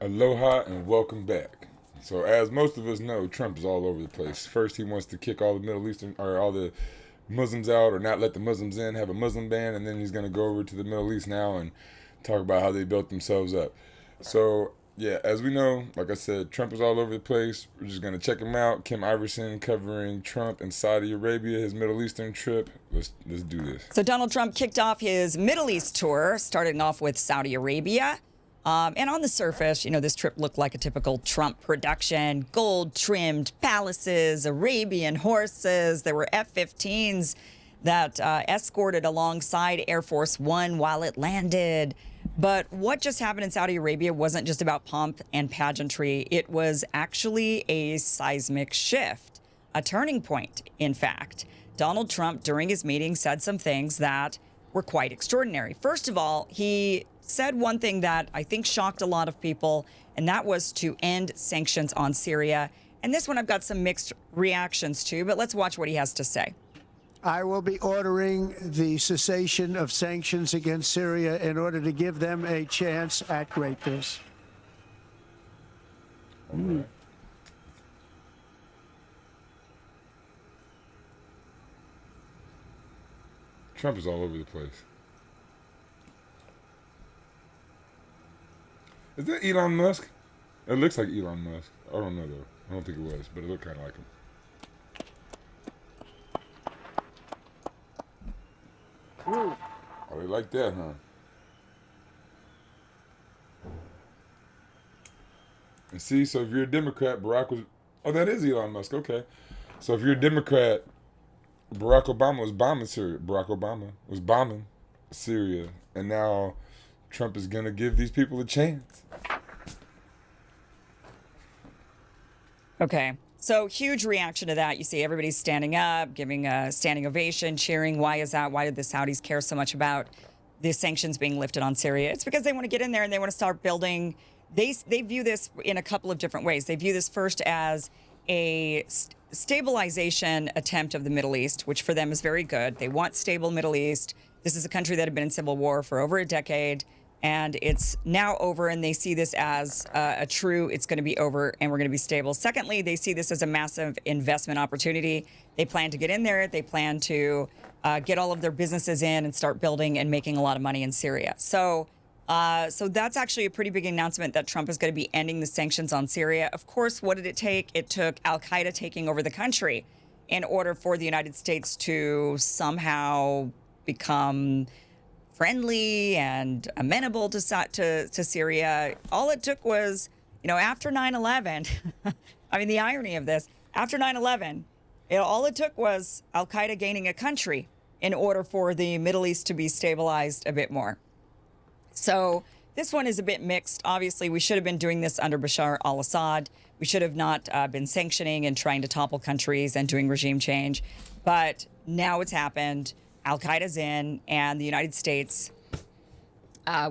Aloha and welcome back. So, as most of us know, Trump is all over the place. First, he wants to kick all the Middle Eastern or all the Muslims out, or not let the Muslims in, have a Muslim ban, and then he's going to go over to the Middle East now and talk about how they built themselves up. So, yeah, as we know, like I said, Trump is all over the place. We're just going to check him out. Kim Iverson covering Trump and Saudi Arabia, his Middle Eastern trip. Let's do this. So Donald Trump kicked off his Middle East tour, starting off with Saudi Arabia. And on the surface, this trip looked like a typical Trump production. Gold-trimmed palaces, Arabian horses. There were F-15s that escorted alongside Air Force One while it landed. But what just happened in Saudi Arabia wasn't just about pomp and pageantry. It was actually a seismic shift, a turning point, in fact. Donald Trump, during his meeting, said some things that were quite extraordinary. First of all, he said one thing that I think shocked a lot of people, and that was to end sanctions on Syria. And this one I've got some mixed reactions to, but let's watch what he has to say. I will be ordering the cessation of sanctions against Syria in order to give them a chance at greatness. Trump is all over the place. Is that Elon Musk? It looks like Elon Musk. I don't know though. I don't think it was, but it looked kind of like him. Oh, they like that, huh? And see, so if you're a Democrat, Barack was... Oh, that is Elon Musk. Okay. So if you're a Democrat, Barack Obama was bombing Syria. Barack Obama was bombing Syria. And now Trump is going to give these people a chance. Okay. So huge reaction to that. You see everybody's standing up, giving a standing ovation, cheering. Why is that? Why did the Saudis care so much about the sanctions being lifted on Syria? It's because they want to get in there and they want to start building. They view this in a couple of different ways. They view this first as a stabilization attempt of the Middle East, which for them is very good. They want stable Middle East. This is a country that had been in civil war for over a decade, and it's now over, and they see this as a true, it's going to be over, and we're going to be stable. Secondly, they see this as a massive investment opportunity. They plan to get in there. They plan to get all of their businesses in and start building and making a lot of money in Syria. So that's actually a pretty big announcement that Trump is going to be ending the sanctions on Syria. Of course, what did it take? It took al-Qaeda taking over the country in order for the United States to somehow become friendly and amenable to Syria. All it took was, after 9/11, I mean, the irony of this, after 9/11, all it took was al-Qaeda gaining a country in order for the Middle East to be stabilized a bit more. So this one is a bit mixed. Obviously, we should have been doing this under Bashar al-Assad. We should have not been sanctioning and trying to topple countries and doing regime change. But now it's happened. Al-Qaeda's in, and the United States,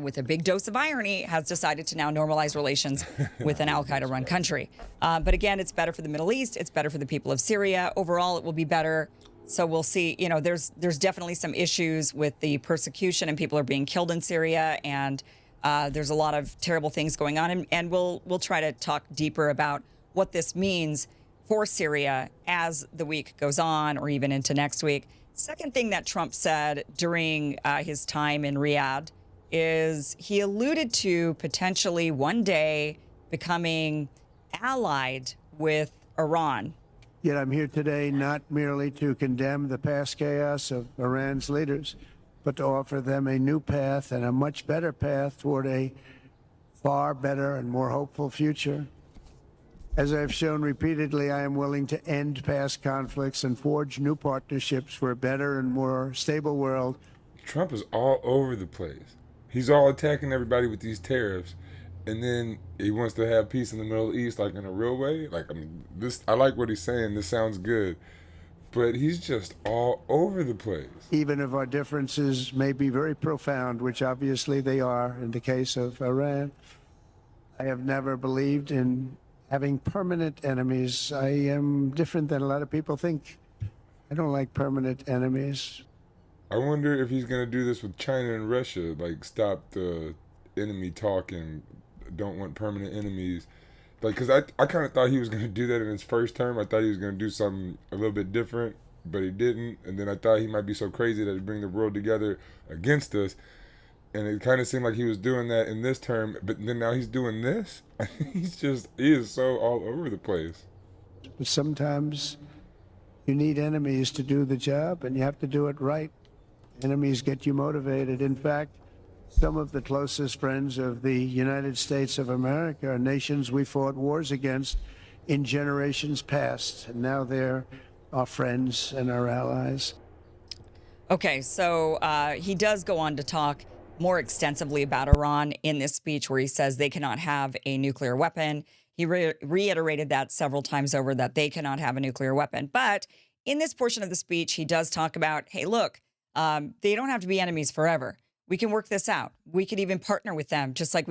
with a big dose of irony, has decided to now normalize relations with an al-Qaeda-run country. But again, it's better for the Middle East. It's better for the people of Syria. Overall, it will be better. So we'll see. There's definitely some issues with the persecution, and people are being killed in Syria, and there's a lot of terrible things going on. And we'll try to talk deeper about what this means for Syria as the week goes on, or even into next week. Second thing that Trump said during his time in Riyadh is he alluded to potentially one day becoming allied with Iran. Yet I'm here today not merely to condemn the past chaos of Iran's leaders, but to offer them a new path and a much better path toward a far better and more hopeful future. As I've shown repeatedly, I am willing to end past conflicts and forge new partnerships for a better and more stable world. Trump is all over the place. He's all attacking everybody with these tariffs, and then he wants to have peace in the Middle East, like in a real way. I like what he's saying. This sounds good, but he's just all over the place. Even if our differences may be very profound, which obviously they are in the case of Iran, I have never believed in having permanent enemies. I am different than a lot of people think. I don't like permanent enemies. I wonder if he's going to do this with China and Russia, like stop the enemy talk and don't want permanent enemies. Like, because I kind of thought he was going to do that in his first term. I thought he was going to do something a little bit different, but he didn't. And then I thought he might be so crazy that he'd bring the world together against us. And it kind of seemed like he was doing that in this term, but then now he's doing this. He is so all over the place. But sometimes you need enemies to do the job, and you have to do it right. Enemies get you motivated. In fact, some of the closest friends of the United States of America are nations we fought wars against in generations past, and now they're our friends and our allies. Okay, so he does go on to talk more extensively about Iran in this speech where he says they cannot have a nuclear weapon. He reiterated that several times over, that they cannot have a nuclear weapon. But in this portion of the speech, he does talk about, hey, look, they don't have to be enemies forever. We can work this out. We could even partner with them, just like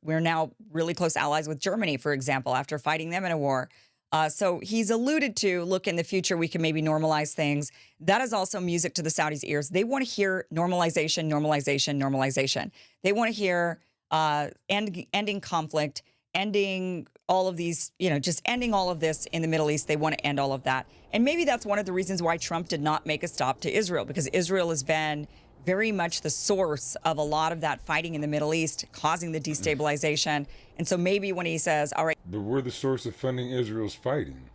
we're now really close allies with Germany, for example, after fighting them in a war. So he's alluded to, look, in the future, we can maybe normalize things. That is also music to the Saudis' ears. They want to hear normalization, normalization, normalization. They want to hear ending conflict, ending all of these, just ending all of this in the Middle East. They want to end all of that. And maybe that's one of the reasons why Trump did not make a stop to Israel, because Israel has been very much the source of a lot of that fighting in the Middle East, causing the destabilization. And so maybe when he says, all right, But we're the source of funding Israel's fighting.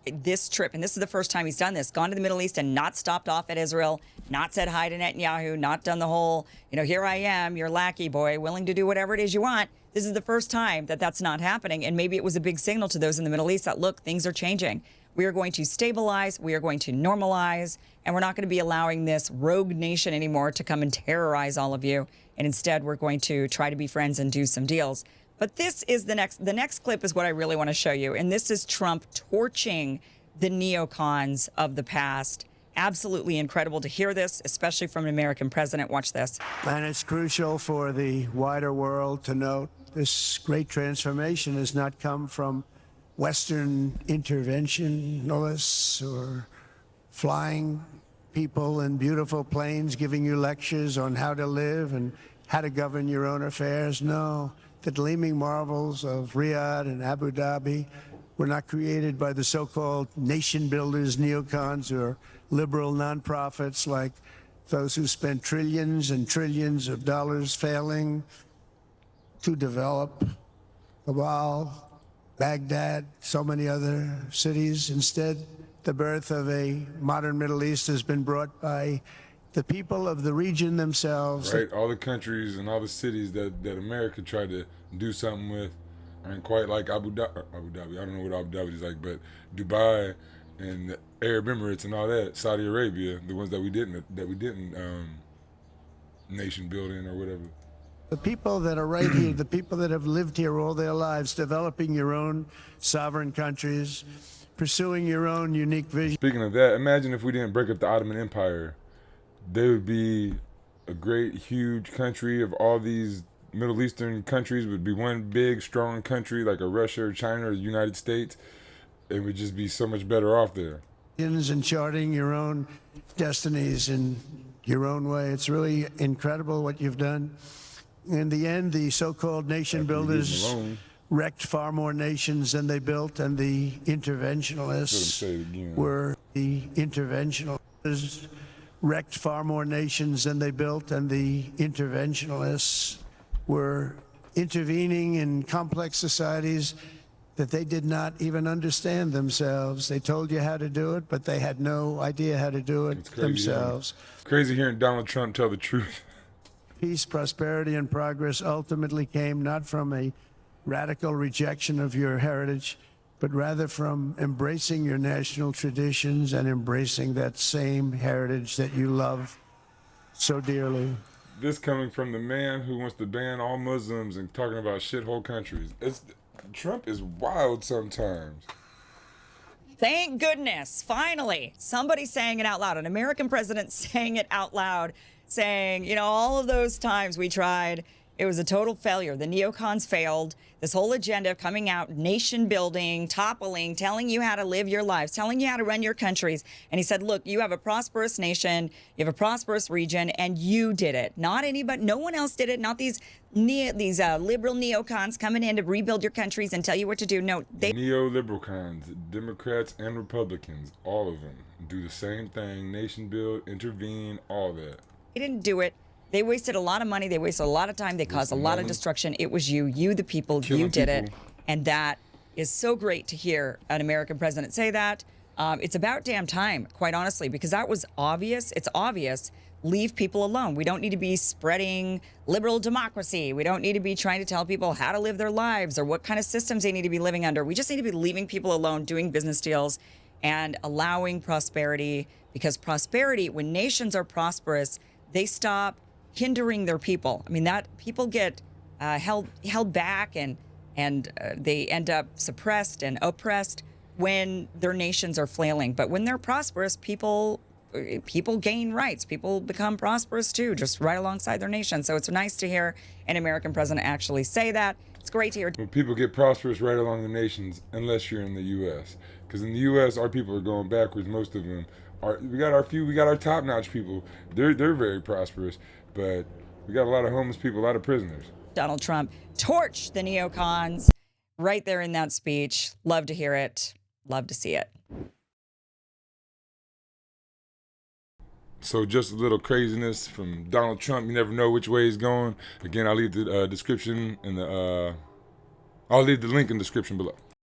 this trip, and this is the first time he's done this, gone to the Middle East and not stopped off at Israel, not said hi to Netanyahu, not done the whole, here I am, your lackey boy, willing to do whatever it is you want. This is the first time that that's not happening. And maybe it was a big signal to those in the Middle East that, look, things are changing. We are going to stabilize. We are going to normalize. And we're not going to be allowing this rogue nation anymore to come and terrorize all of you. And instead, we're going to try to be friends and do some deals. But this is the next clip is what I really want to show you. And this is Trump torching the neocons of the past. Absolutely incredible to hear this, especially from an American president. Watch this. And it's crucial for the wider world to note this great transformation has not come from Western interventionists or flying people in beautiful planes giving you lectures on how to live and how to govern your own affairs. No, the gleaming marvels of Riyadh and Abu Dhabi were not created by the so-called nation builders, neocons, or liberal nonprofits like those who spent trillions and trillions of dollars failing to develop Kabul, Baghdad, so many other cities. Instead, the birth of a modern Middle East has been brought by the people of the region themselves. Right, all the countries and all the cities that America tried to do something with aren't quite like Abu Dhabi. I don't know what Abu Dhabi is like, but Dubai and the Arab Emirates and all that, Saudi Arabia, the ones that we didn't nation building or whatever. The people that are right here, the people that have lived here all their lives, developing your own sovereign countries, pursuing your own unique vision. Speaking of that, imagine if we didn't break up the Ottoman Empire. They would be a great, huge country of all these Middle Eastern countries would be one big, strong country like a Russia or China or the United States. It would just be so much better off there. And charting your own destinies in your own way. It's really incredible what you've done. In the end, the so-called nation builders wrecked far more nations than they built, and the interventionists were the interventionists wrecked far more nations than they built, and the interventionists were intervening in complex societies that they did not even understand themselves. They told you how to do it, but they had no idea how to do it themselves. It's crazy hearing Donald Trump tell the truth. Peace, prosperity, and progress ultimately came not from a radical rejection of your heritage, but rather from embracing your national traditions and embracing that same heritage that you love so dearly. This coming from the man who wants to ban all Muslims and talking about shithole countries. Trump is wild sometimes. Thank goodness, finally, somebody saying it out loud, an American president saying it out loud, saying, all of those times we tried, It was a total failure. The neocons failed. This whole agenda of coming out, nation building, toppling, telling you how to live your lives, telling you how to run your countries. And he said, look, you have a prosperous nation, you have a prosperous region, and you did it. Not anybody, no one else did it. Not these liberal neocons coming in to rebuild your countries and tell you what to do. No, they Neoliberal cons, Democrats and Republicans, all of them do the same thing. Nation build, intervene, all that. didn't do it. They wasted a lot of money. They wasted a lot of time. They caused a lot of destruction. It was you, the people, Killing you did it. people. And that is so great to hear an American president say that. It's about damn time, quite honestly, because that was obvious. It's obvious. Leave people alone. We don't need to be spreading liberal democracy. We don't need to be trying to tell people how to live their lives or what kind of systems they need to be living under. We just need to be leaving people alone, doing business deals and allowing prosperity, because prosperity, when nations are prosperous, they stop hindering their people. I mean, that people get held back and they end up suppressed and oppressed when their nations are flailing. But when they're prosperous, people gain rights. People become prosperous too, just right alongside their nation. So it's nice to hear an American president actually say that. It's great to hear. When people get prosperous right along the nations, unless you're in the U.S. Because in the U.S., our people are going backwards. Most of them are. We got our top-notch people. They're very prosperous, but we got a lot of homeless people, a lot of prisoners. Donald Trump torched the neocons right there in that speech. Love to hear it. Love to see it. So just a little craziness from Donald Trump. You never know which way he's going. Again, I'll leave the description in the I'll leave the link in the description below.